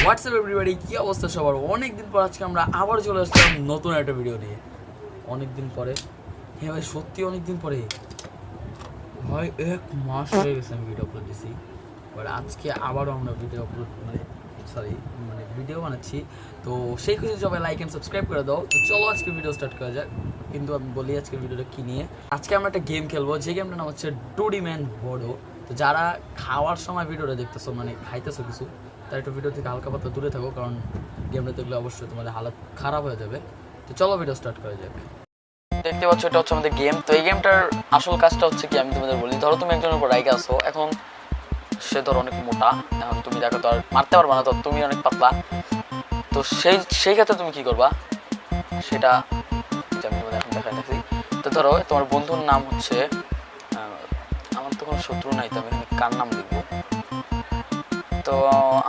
WhatsApp everybody, কি অবস্থা সবার? অনেকদিন পর আজকে আমরা আবার চলে আসলাম নতুন একটা ভিডিও নিয়ে। অনেকদিন পরে, হ্যাঁ ভাই সত্যি অনেকদিন পরে, ভাই 1 মাস হয়ে গেছে আমি ভিডিও আপলোড দিছি। বাট আজকে আবারও আমরা ভিডিও আপলোড ভিডিও বানাচ্ছি। তো সেই খুশি সবাই লাইক অ্যান্ড সাবস্ক্রাইব করে দাও। তো চলো আজকে ভিডিও স্টার্ট করা যাক। কিন্তু আমি বলি আজকে ভিডিওটা কী নিয়ে। আজকে আমরা একটা গেম খেলবো, যে গেমটার নাম হচ্ছে ডুডি ম্যান বড়ো। তো যারা খাওয়ার সময় ভিডিওটা দেখতেছো, মানে খাইতেছো কিছু, তার একটু ভিডিও থেকে হালকা পাতলা দূরে থাকো, কারণ গেমটা দেখলে অবশ্যই তোমাদের হালত খারাপ হয়ে যাবে। তো চলো ভিডিও স্টার্ট করা যাক। দেখতে পাচ্ছ এটা হচ্ছে আমাদের গেম। তো এই গেমটার আসল কাজটা হচ্ছে কি, আমি তোমাদের বলি। ধরো তুমি একজনের উপর রাইগে আসো, এখন সে ধর অনেক মোটা, এখন তুমি দেখো তো আর মারতে পারবা না, তো তুমি অনেক পাতলা। তো সেই ক্ষেত্রে তুমি কি করবা সেটা আমি তোমাদের এখন দেখাই দেখছি। তো ধরো তোমার বন্ধুর নাম হচ্ছে, আমার তো কোনো শত্রু নাই, তো আমি এখানে কার নাম লিখবো? তো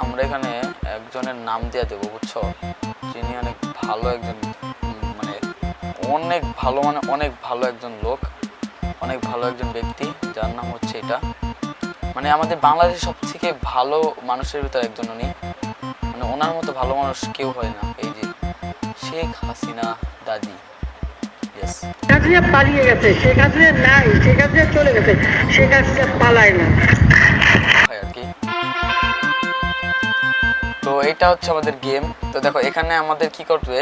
আমরা এখানে একজনের নাম দিয়ে দেবো, বুঝছো, যিনি অনেক ভালো একজন, মানে অনেক ভালো একজন লোক, অনেক ভালো একজন ব্যক্তি, যার নাম হচ্ছে এটা, মানে আমাদের বাংলাদেশের সব থেকে ভালো মানুষের ভিতরে একজন উনি, মানে ওনার মতো ভালো মানুষ কেউ হয় না। এই যে শেখ হাসিনা দাদি। পালিয়ে গেছে, শেখ হাসিনা নাই, শেখ হাসিনা চলে গেছে, শেখ হাসিনা পালায় না আর কি। তো এটা হচ্ছে আমাদের গেম। তো দেখো এখানে আমাদের কি করবে,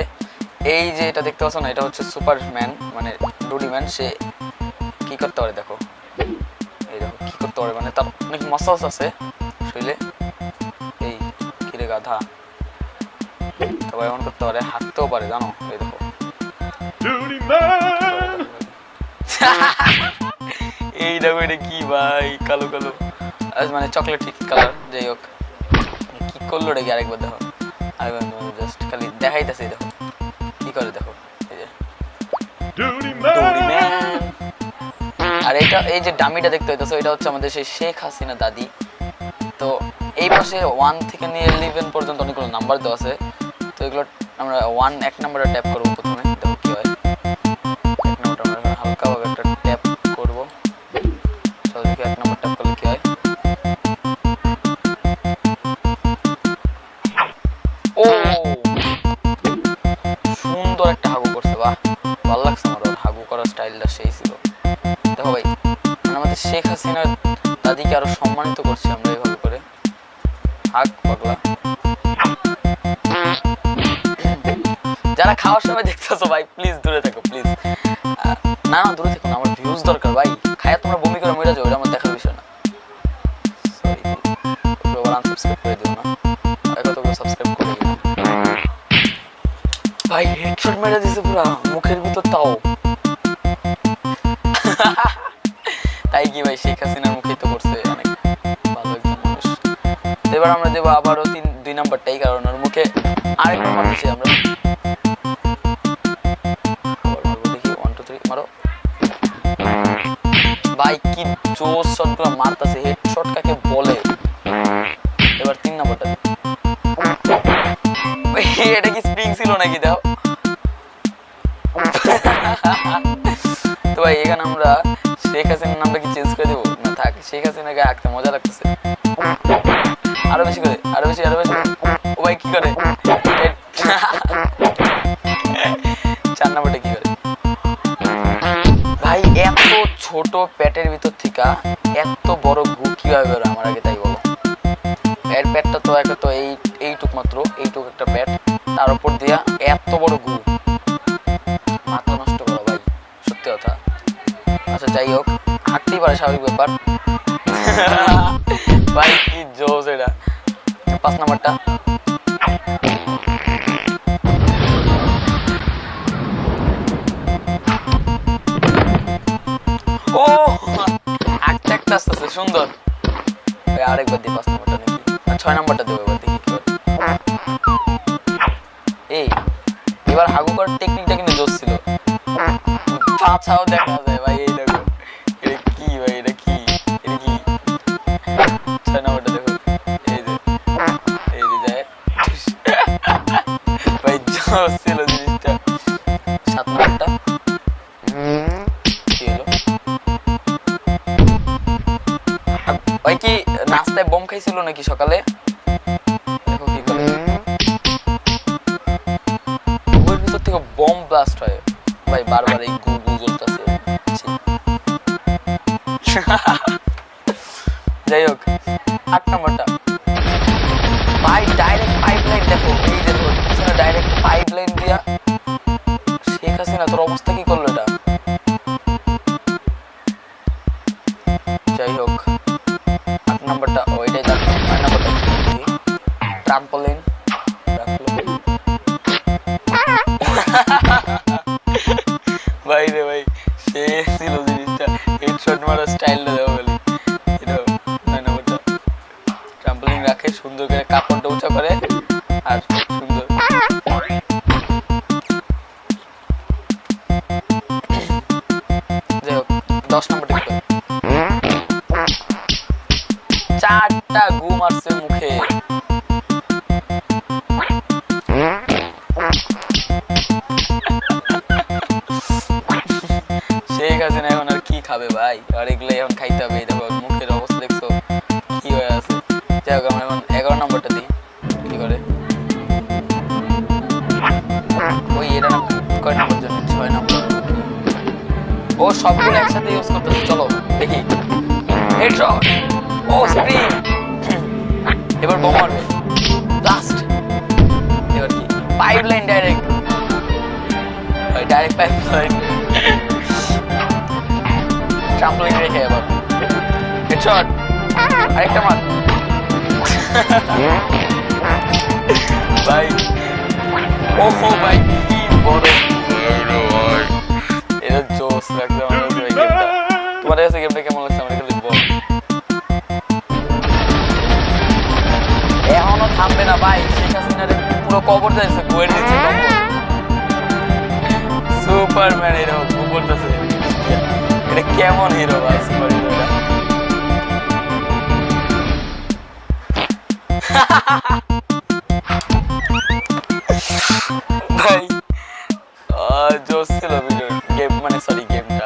এই যে এটা দেখতে পাচ্ছ না, এটা হচ্ছে সুপারম্যান, মানে ডুডি ম্যান। সে কি করতে পারে দেখো, এই দেখো কি করতে পারে, মানে তার অনেক মাসলস আছে শরীরে। এই কিরে গাধা, তবে এমন করতে পারে, হাঁটতেও পারে, জানো? এই দেখো এই দেখো, এটা কি ভাই, কালো কালো, মানে চকলেট কালার, যাই হোক। কি করলো রে, আরেকবার দেখো, আরেকবার জাস্ট খালি দেখাইতেছে। দেখো কি করে, দেখো এই যে আর এটা, এই যে ডামিটা দেখতে হইতেছে, এটা হচ্ছে আমাদের সেই শেখ হাসিনা দাদি। তো এই পাশে 1 থেকে নিয়ে 11 পর্যন্ত অনেকগুলো নাম্বার দেওয়া আছে। তো এগুলো আমরা 1 নাম্বারে ট্যাপ করবো প্রথমে, দেখো কি হয়। 1 নাম্বারটা আমরা হালকাভাবে একটা ট্যাপ করবো, চলো দেখি 1 নাম্বার ট্যাপ করলে কি হয়। ও সুন্দর একটা হাগু করছে, বাহ, ভালো লাগছে আমার। হাগু করার স্টাইলটা সেই ছিল। দেখো ভাই, মানে আমাদের শেখ হাসিনার দাদিকে আরো সম্মানিত করছি আমরা এইভাবে করে। হাগ পাগলা। যারা খাওয়ার সময় দেখতেছো ভাই, প্লিজ দূরে থাকো, প্লিজ। না দূরে থাকো না, আমার ভিউজ দরকার ভাই। খায়া তোমরা বমি করে মরে যাও, এটা আমার দেখার বিষয় না। সরি, ওগুলো আনসাবস্ক্রাইব করে দিও না, এখন তো সাবস্ক্রাইব করে দিও ভাই। হেডশট মেরে দিছে পুরা মুখের ভিতর, তাও তাই কি ভাই, শেখ হাসিনার মুখেই তো করছে, অনেক ভালো একজন মানুষ। এবার আমরা দেবো আবারও 2 নাম্বারটাই, কারণ ওর মুখে আরেকবার মারছি আমরা। দেখি 1 2 3 মারো ভাই, কি জোস শটগুলো মারতাছে। হেডশট কাকে বলে? এবার 3 নাম্বারটা, এটা কি স্প্রিং ছিল নাকি? দাও তো ভাই, এখানে আমরা শেখ হাসিনার নামটা কি চেঞ্জ করে দেবো না? থাক, শেখ হাসিনাকে আঁকতে মজা লাগতেছে। আরো বেশি করে, আরো বেশি। ও ভাই কি করে 4 নাম্বারটা কি করে ভাই? এত ছোট পেটের ভিতর থেকে এত বড় গু কিভাবে বেরোয় আমার আগে তাই বলো। এর পেটটা তো একটা, তো এইটুক মাত্র, এইটুক একটা পেট, তার উপর দিয়া এত বড় গু, মাথা নষ্ট করা ভাই, সত্যি কথা। আচ্ছা যাই হোক, হাঁটতেই পারে, স্বাভাবিক ব্যাপার। ভাই কি জোস এটা। 5 নাম্বারটা, ও একটা একটা আসতেছে, সুন্দর। আরেকবার দিই 5 নাম্বারটা নাকি 6 নাম্বারটা দেবো, এবার দেখি কি করে। এই এবার হাগু করার টেকনিকটা কিন্তু জোস ছিল, পাছাও দেখা যায় ভাই। এই দেখো, এটা কি ভাই, এটা কি 6 নাম্বারটা দেখো, এই যে যায় ভাই, জোস ছিল জিনিসটা। 7 নাম্বারটা কি হলো ভাই? কি নাস্তায় বম খাইছিল নাকি সকালে? দেখো কি করে। ব্লাস্ট হয় ভাই, বারবার এই গু গু করতেছে। যাই হোক 8 নম্বরটা ভাই, ডাইরেক্ট পাইপলাইন দেখো, এই দেখো পিছনে ডাইরেক্ট পাইপলাইন দিয়া শেখ হাসিনা তোর অবস্থা কি করলো এটা। যাই হোক 8 নম্বরটা ওইটাই, 9 নম্বরটা ট্রাম্পোলিন। ভাই রে ভাই, সে ছিল জিনিসটা, হেডশট মারার স্টাইলটা দেওয়া বলি। এটা 9 নম্বরটা ট্রাম্পোলিন রাখে সুন্দর করে, কাপড়টা উঁচা করে আর সুন্দর। যাই হোক 10 নম্বরটা কি করে? 4টা গু মারছে মুখে। শেখ হাসিনা এখন আর কি খাবে ভাই, আর এগুলো এখন খাইতে হবে। দেখো মুখের অবস্থা দেখছো কি হয়ে আছে। যাই হোক আমরা এখন 11 নম্বরটা দিই কি করে। ওই এটা কয় নম্বর জন্য? 6 নম্বর। ও সবগুলো একসাথে ইউজ করতেছে, চলো দেখি। হেডশট, ও স্প্রিং, এবার বোম মারবে, ব্লাস্ট। এবার কি pipeline, direct direct pipeline. Trampoline রেখে এবার হেডশট, আরেকটা মার। ভাই ওহো ভাই কি বড়, এটা জোস লাগছে আমার কাছে এই গেমটা। তোমার কাছে গেমটা কেমন লাগছে আমাকে খালি বল। এখনো থামবে না ভাই, শেখ হাসিনার পুরো কবর যাচ্ছে, গোয়ের দিচ্ছে কবর। সুপারম্যান হিরো করতেছে, এটা কেমন হিরো ভাই, সুপার হিরোটা। ভাই জোস ছিল ভিডিও, গেম মানে সরি গেমটা।